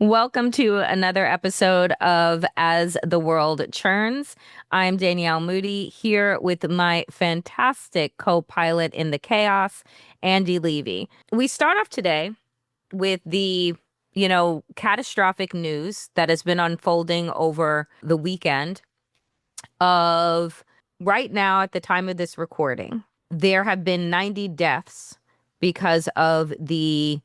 Welcome to another episode of As the World Churns. I'm Danielle Moodie here with my fantastic co-pilot in the chaos, Andy Levy. We start off today with the catastrophic news that has been unfolding over the weekend of right now at the time of this recording. There have been 90 deaths because of the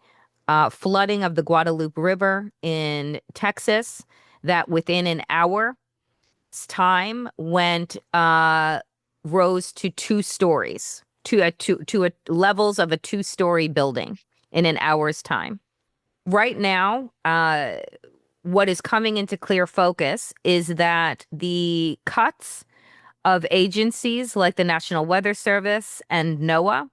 flooding of the Guadalupe River in Texas that within an hour's time went rose to 2 stories to a levels of a 2-story building in an hour's time. Right now, what is coming into clear focus is that the cuts of agencies like the National Weather Service and NOAA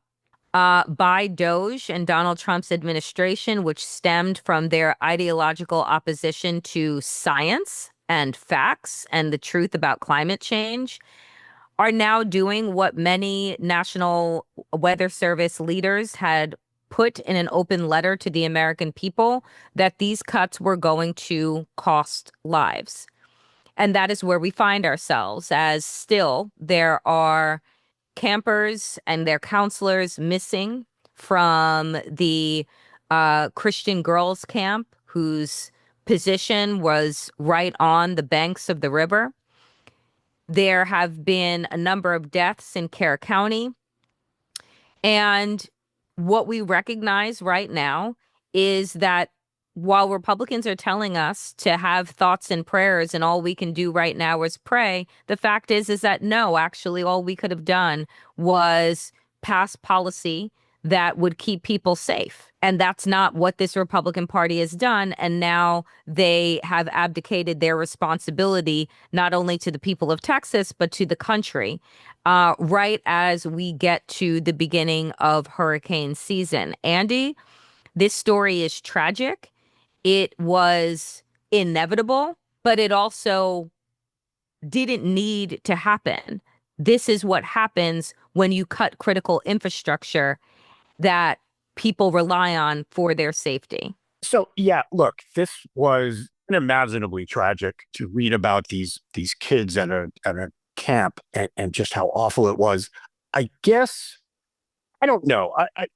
by Doge and Donald Trump's administration, which stemmed from their ideological opposition to science and facts and the truth about climate change, are now doing what many National Weather Service leaders had put in an open letter to the American people, that these cuts were going to cost lives. And that is where we find ourselves, as still there are campers and their counselors missing from the Christian girls camp, whose position was right on the banks of the river. There have been a number of deaths in Kerr County. And what we recognize right now is that while Republicans are telling us to have thoughts and prayers and all we can do right now is pray, the fact is that no, actually all we could have done was pass policy that would keep people safe. And that's not what this Republican Party has done. And now they have abdicated their responsibility, not only to the people of Texas, but to the country, right as we get to the beginning of hurricane season. Andy, this story is tragic. It was inevitable, but it also didn't need to happen. This is what happens when you cut critical infrastructure that people rely on for their safety. So yeah, look, this was unimaginably tragic to read about these kids at a camp and just how awful it was. I guess I don't know. I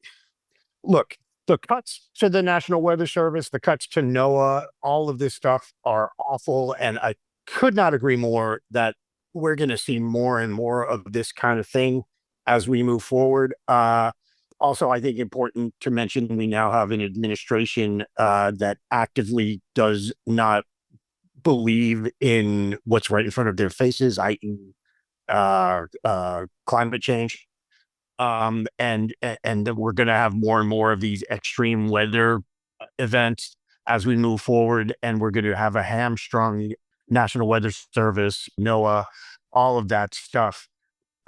look, the cuts to the National Weather Service, the cuts to NOAA, all of this stuff are awful, and I could not agree more that we're going to see more and more of this kind of thing as we move forward. Also, I think important to mention we now have an administration that actively does not believe in what's right in front of their faces, i.e., climate change. And we're going to have more and more of these extreme weather events as we move forward, and we're going to have a hamstrung National Weather Service, NOAA, all of that stuff.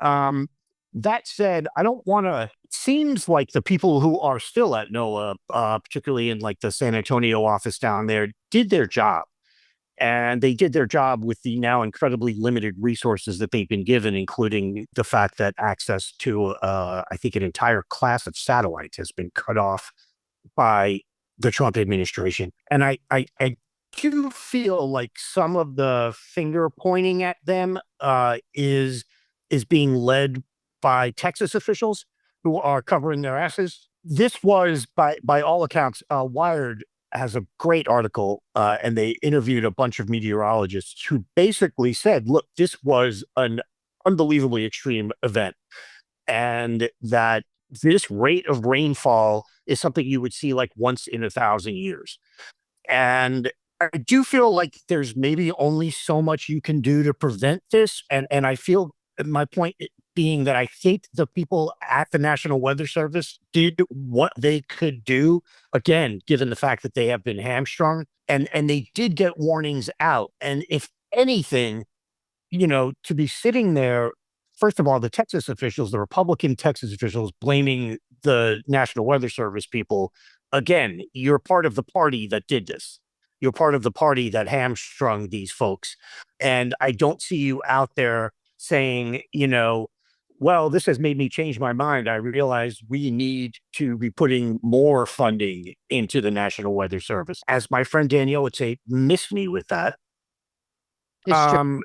That said, I don't want to. It seems like the people who are still at NOAA, particularly in like the San Antonio office down there, did their job. And they did their job with the now incredibly limited resources that they've been given, including the fact that access to, I think, an entire class of satellites has been cut off by the Trump administration. And I do feel like some of the finger pointing at them is being led by Texas officials who are covering their asses. This was, by all accounts, Wired has a great article, and they interviewed a bunch of meteorologists who basically said, look, this was an unbelievably extreme event, and that this rate of rainfall is something you would see like once in 1,000 years. And I do feel like there's maybe only so much you can do to prevent this. And I feel my point being that I think the people at the National Weather Service did what they could do, again, given the fact that they have been hamstrung, and they did get warnings out. And if anything, to be sitting there, first of all, the Texas officials, the Republican Texas officials blaming the National Weather Service people, again, you're part of the party that did this. You're part of the party that hamstrung these folks. And I don't see you out there saying, Well, this has made me change my mind. I realize we need to be putting more funding into the National Weather Service. As my friend Danielle would say, miss me with that. It's true. Um,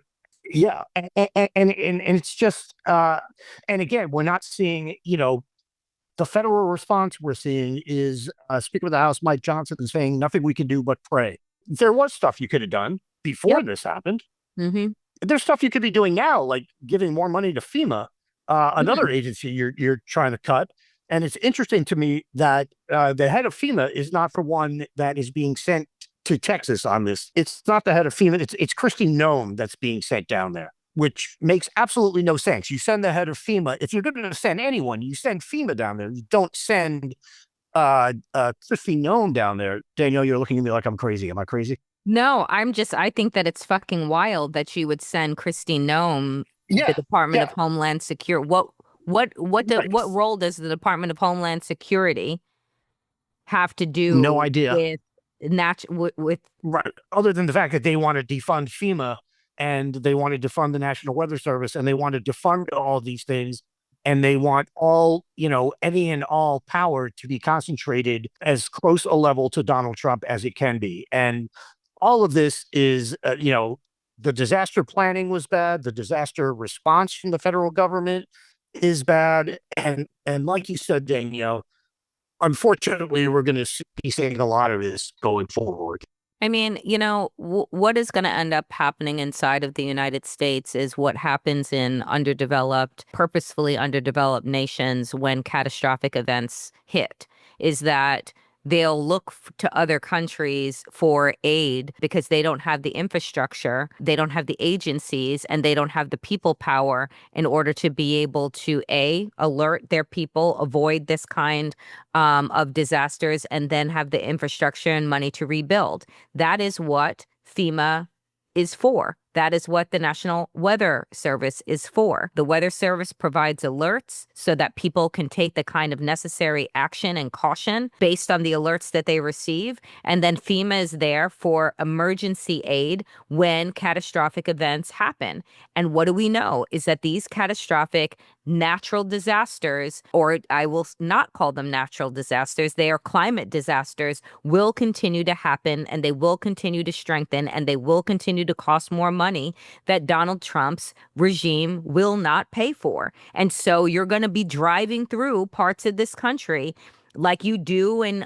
yeah, and it's just, and again, we're not seeing, the federal response we're seeing is Speaker of the House Mike Johnson saying nothing we can do but pray. There was stuff you could have done before Yep. this happened. Mm-hmm. There's stuff you could be doing now, like giving more money to FEMA, another agency you're trying to cut. And it's interesting to me that the head of FEMA is not the one that is being sent to Texas on this. It's not the head of FEMA. It's Christy Nome that's being sent down there, which makes absolutely no sense. You send the head of FEMA. If you're going to send anyone, you send FEMA down there. You don't send Christy Nome down there. Danielle, you're looking at me like I'm crazy. Am I crazy? No, I think that it's fucking wild that you would send Christine Nome, the Yeah, Department yeah, of Homeland Security. right. What role does the Department of Homeland Security have to No do idea. with with Right. Other than the fact that they want to defund FEMA and they want to defund the National Weather Service and they want to defund all these things and they want all, any and all power to be concentrated as close a level to Donald Trump as it can be. And all of this is, the disaster planning was bad. The disaster response from the federal government is bad. And like you said, Danielle, unfortunately, we're going to be seeing a lot of this going forward. I mean, what is going to end up happening inside of the United States is what happens in underdeveloped, purposefully underdeveloped nations when catastrophic events hit, is that they'll look to other countries for aid because they don't have the infrastructure, they don't have the agencies, and they don't have the people power in order to be able to alert their people, avoid this kind of disasters, and then have the infrastructure and money to rebuild. That is what FEMA is for. That is what the National Weather Service is for. The Weather Service provides alerts so that people can take the kind of necessary action and caution based on the alerts that they receive. And then FEMA is there for emergency aid when catastrophic events happen. And what do we know is that these catastrophic natural disasters, or I will not call them natural disasters, they are climate disasters, will continue to happen and they will continue to strengthen and they will continue to cost more money that Donald Trump's regime will not pay for. And so you're going to be driving through parts of this country like you do in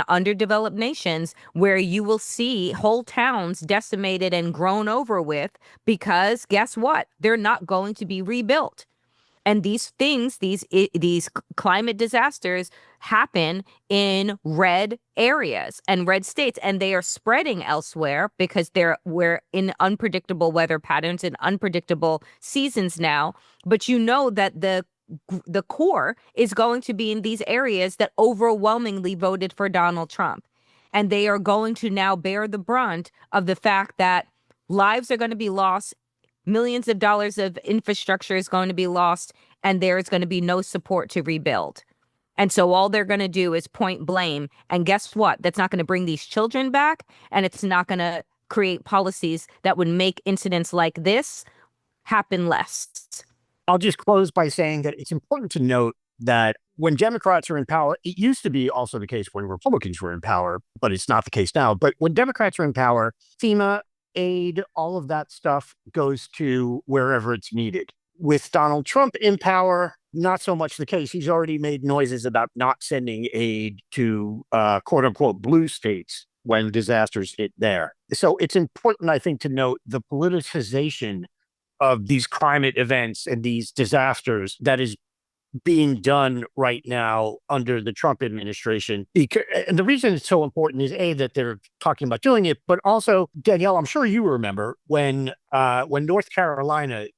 underdeveloped nations where you will see whole towns decimated and grown over with because guess what? They're not going to be rebuilt. And these things, these climate disasters happen in red areas and red states, and they are spreading elsewhere because we're in unpredictable weather patterns and unpredictable seasons now. But you know that the core is going to be in these areas that overwhelmingly voted for Donald Trump. And they are going to now bear the brunt of the fact that lives are going to be lost, millions of dollars of infrastructure is going to be lost, and there is going to be no support to rebuild. And so all they're going to do is point blame. And guess what? That's not going to bring these children back, and it's not going to create policies that would make incidents like this happen less. I'll just close by saying that it's important to note that when Democrats are in power, it used to be also the case when Republicans were in power, but it's not the case now. But when Democrats are in power, FEMA, aid, all of that stuff goes to wherever it's needed. With Donald Trump in power, not so much the case. He's already made noises about not sending aid to quote unquote blue states when disasters hit there. So it's important, I think, to note the politicization of these climate events and these disasters that is being done right now under the Trump administration. And the reason it's so important is that they're talking about doing it, but also, Danielle, I'm sure you remember when North Carolina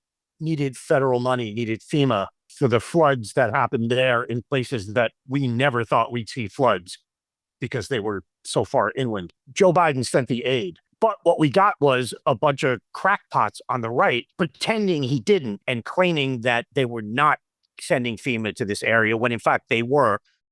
needed federal money, needed FEMA for the floods that happened there in places that we never thought we'd see floods because they were so far inland. Joe Biden sent the aid. But what we got was a bunch of crackpots on the right pretending he didn't and claiming that they were not sending FEMA to this area when in fact they were.